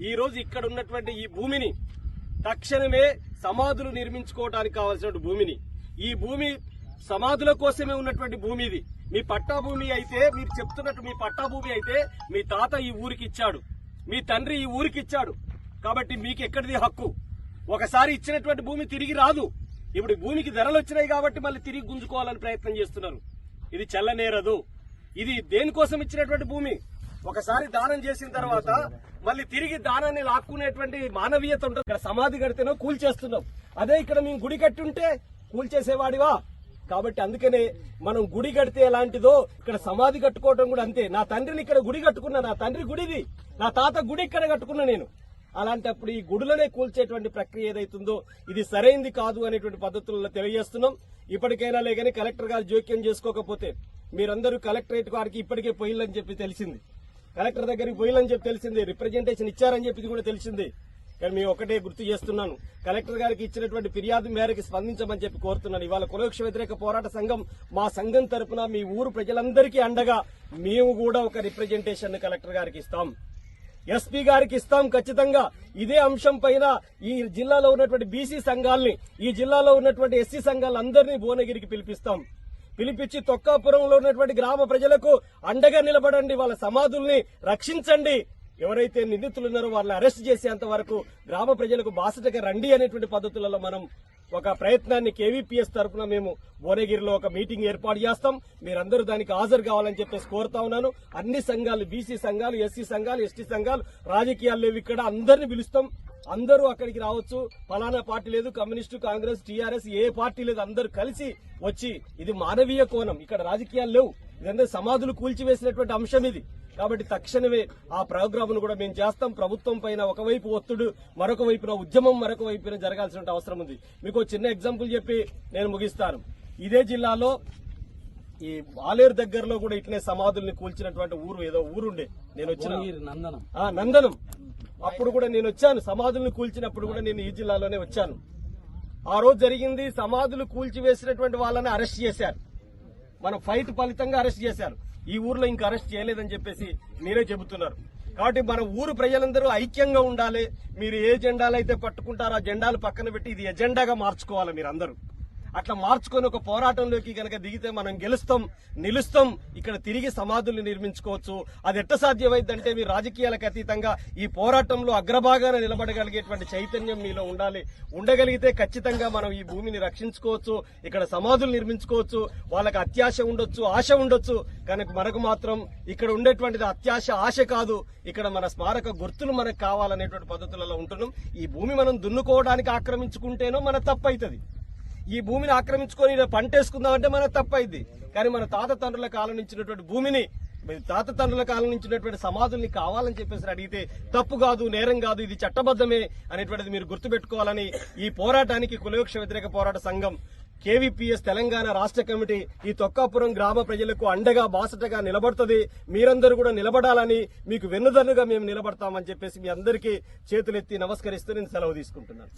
ఈ రోజు ఇక్కడ ఉన్నటువంటి ఈ భూమిని తక్షణమే సమాధులు నిర్మించుకోవడానికి కావాల్సిన భూమిని, ఈ భూమి సమాధుల కోసమే ఉన్నటువంటి భూమి ఇది. మీ పట్టా భూమి అయితే, మీరు చెప్తున్నట్టు మీ పట్టా భూమి అయితే మీ తాత ఈ ఊరికి ఇచ్చాడు, మీ తండ్రి ఈ ఊరికి ఇచ్చాడు. కాబట్టి మీకు ఎక్కడిది హక్కు? ఒకసారి ఇచ్చినటువంటి భూమి తిరిగి రాదు. ఇప్పుడు భూమికి ధరలు వచ్చినాయి కాబట్టి మళ్ళీ తిరిగి గుంజుకోవాలని ప్రయత్నం చేస్తున్నారు. ఇది చెల్లనేరదు. ఇది దేనికోసం ఇచ్చినటువంటి భూమి? ఒకసారి దానం చేసిన తర్వాత మళ్ళీ తిరిగి దానాన్ని లాక్కునేటువంటి మానవీయత ఉంటుంది. ఇక్కడ సమాధి కడితేనో కూల్చేస్తున్నాం. అదే ఇక్కడ మేము గుడి కట్టి ఉంటే కూల్చేసేవాడివా? కాబట్టి అందుకనే మనం గుడి కడితే ఎలాంటిదో ఇక్కడ సమాధి కట్టుకోవడం కూడా అంతే. నా తండ్రిని ఇక్కడ గుడి కట్టుకున్నా, నా తండ్రి గుడిది, నా తాత గుడి ఇక్కడ కట్టుకున్నా నేను. అలాంటప్పుడు ఈ గుడులనే కూల్చేటువంటి ప్రక్రియ ఏదైతుందో ఇది సరైంది కాదు అనేటువంటి పద్ధతుల్లో తెలియజేస్తున్నాం. ఇప్పటికైనా లేకని కలెక్టర్ గారు జోక్యం చేసుకోకపోతే మీరందరూ కలెక్టరేట్ వారికి ఇప్పటికే పోయిల్లని చెప్పి తెలిసింది, కలెక్టర్ దగ్గరికి పోయిల్లని చెప్పి తెలిసింది, రిప్రజెంటేషన్ ఇచ్చారని చెప్పి కూడా తెలిసింది. కానీ మేము ఒకటే గుర్తు చేస్తున్నాను, కలెక్టర్ గారికి ఇచ్చినటువంటి ఫిర్యాదు మేరకు స్పందించమని చెప్పి కోరుతున్నాను. ఇవాళ కులవృక్ష వ్యతిరేక పోరాట సంఘం మా సంఘం తరపున మీ ఊరు ప్రజలందరికీ అండగా మేము కూడా ఒక రిప్రజెంటేషన్ కలెక్టర్ గారికి ఇస్తాం, ఎస్పీ గారికి ఇస్తాం. ఖచ్చితంగా ఇదే అంశం పైన ఈ జిల్లాలో ఉన్నటువంటి బీసీ సంఘాలని, ఈ జిల్లాలో ఉన్నటువంటి ఎస్సీ సంఘాలందరినీ భువనగిరికి పిలిపిస్తాం. పిలిపించి తొక్కాపురంలో ఉన్నటువంటి గ్రామ ప్రజలకు అండగా నిలబడండి, వాళ్ళ సమాధుల్ని రక్షించండి. ఎవరైతే నిందితులున్నారో వాళ్ళని అరెస్ట్ చేసేంత వరకు గ్రామ ప్రజలకు బాసటగా రండి అనేటువంటి పద్ధతులలో మనం ఒక ప్రయత్నాన్ని కేవీపీఎస్ తరఫున మేము భువనగిరిలో ఒక మీటింగ్ ఏర్పాటు చేస్తాం. మీరందరూ దానికి హాజరు కావాలని చెప్పేసి కోరుతా ఉన్నాను. అన్ని సంఘాలు, బీసీ సంఘాలు, ఎస్సీ సంఘాలు, ఎస్టీ సంఘాలు, రాజకీయాలు లేవు ఇక్కడ, అందరినీ పిలుస్తాం. అందరూ అక్కడికి రావచ్చు. ఫలానా పార్టీ లేదు, కమ్యూనిస్టు, కాంగ్రెస్, టీఆర్ఎస్ ఏ పార్టీ లేదు, అందరూ కలిసి వచ్చి ఇది మానవీయ కోణం, ఇక్కడ రాజకీయాలు లేవు, ఇదంతా సమాధులు కూల్చివేసినటువంటి అంశం ఇది. కాబట్టి తక్షణమే ఆ ప్రోగ్రామ్ ను కూడా మేము చేస్తాం. ప్రభుత్వం పైన ఒకవైపు ఒత్తిడి, మరొక వైపున ఉద్యమం, మరొక వైపున జరగాల్సిన అవసరం ఉంది. మీకు చిన్న ఎగ్జాంపుల్ చెప్పి నేను ముగిస్తాను. ఇదే జిల్లాలో ఈ ఆలేరు దగ్గరలో కూడా ఇట్లనే సమాధుల్ని కూల్చినటువంటి ఊరు, ఏదో ఊరుండే, నేను వచ్చిన నందనం. అప్పుడు కూడా నేను వచ్చాను, సమాధుల్ని కూల్చినప్పుడు కూడా నేను ఈ జిల్లాలోనే వచ్చాను. ఆ రోజు జరిగింది, సమాధులు కూల్చివేసినటువంటి వాళ్ళని అరెస్ట్ చేశారు. మన ఫైట్ ఫలితంగా అరెస్ట్ చేశారు. ఈ ఊర్లో ఇంకా అరెస్ట్ చేయలేదని చెప్పేసి మీరే చెబుతున్నారు. కాబట్టి మన ఊరు ప్రజలందరూ ఐక్యంగా ఉండాలి. మీరు ఏ జెండాలు అయితే పట్టుకుంటారో ఆ జెండాలు పక్కన పెట్టి ఇది ఎజెండాగా మార్చుకోవాలి. మీరందరూ అట్లా మార్చుకొని ఒక పోరాటంలోకి కనుక దిగితే మనం గెలుస్తాం, నిలుస్తాం. ఇక్కడ తిరిగి సమాధుల్ని నిర్మించుకోవచ్చు. అది ఎట్ట సాధ్యమైందంటే మీరు రాజకీయాలకు అతీతంగా ఈ పోరాటంలో అగ్రభాగాన నిలబడగలిగేటువంటి చైతన్యం మీలో ఉండాలి. ఉండగలిగితే ఖచ్చితంగా మనం ఈ భూమిని రక్షించుకోవచ్చు, ఇక్కడ సమాధులు నిర్మించుకోవచ్చు. వాళ్ళకి అత్యాశ ఉండొచ్చు, ఆశ ఉండొచ్చు, కానీ మనకు మాత్రం ఇక్కడ ఉండేటువంటిది అత్యాశ, ఆశ కాదు. ఇక్కడ మన స్మారక గుర్తులు మనకు కావాలనేటువంటి పద్ధతులలో ఉంటున్నాం. ఈ భూమి మనం దున్నుకోవడానికి ఆక్రమించుకుంటేనో మన తప్పు అవుతుంది. ఈ భూమిని ఆక్రమించుకొని పంటేసుకుందామంటే మన తప్పైంది. కానీ మన తాత తండ్రుల కాలం నుంచినటువంటి భూమిని, తాత తండ్రుల కాలం నుంచినటువంటి సమాధుల్ని కావాలని చెప్పేసి అడిగితే తప్పు కాదు, నేరం కాదు, ఇది చట్టబద్దమే అనేటువంటిది మీరు గుర్తుపెట్టుకోవాలని ఈ పోరాటానికి కులవృక్ష వ్యతిరేక పోరాట సంఘం కేవీపీఎస్ తెలంగాణ రాష్ట్ర కమిటీ ఈ తొక్కాపురం గ్రామ ప్రజలకు అండగా బాసటగా నిలబడుతుంది. మీరందరూ కూడా నిలబడాలని, మీకు వెన్నుదన్నుగా మేము నిలబడతామని చెప్పేసి మీ అందరికీ చేతులెత్తి నమస్కరిస్తూ నేను సెలవు తీసుకుంటున్నాను.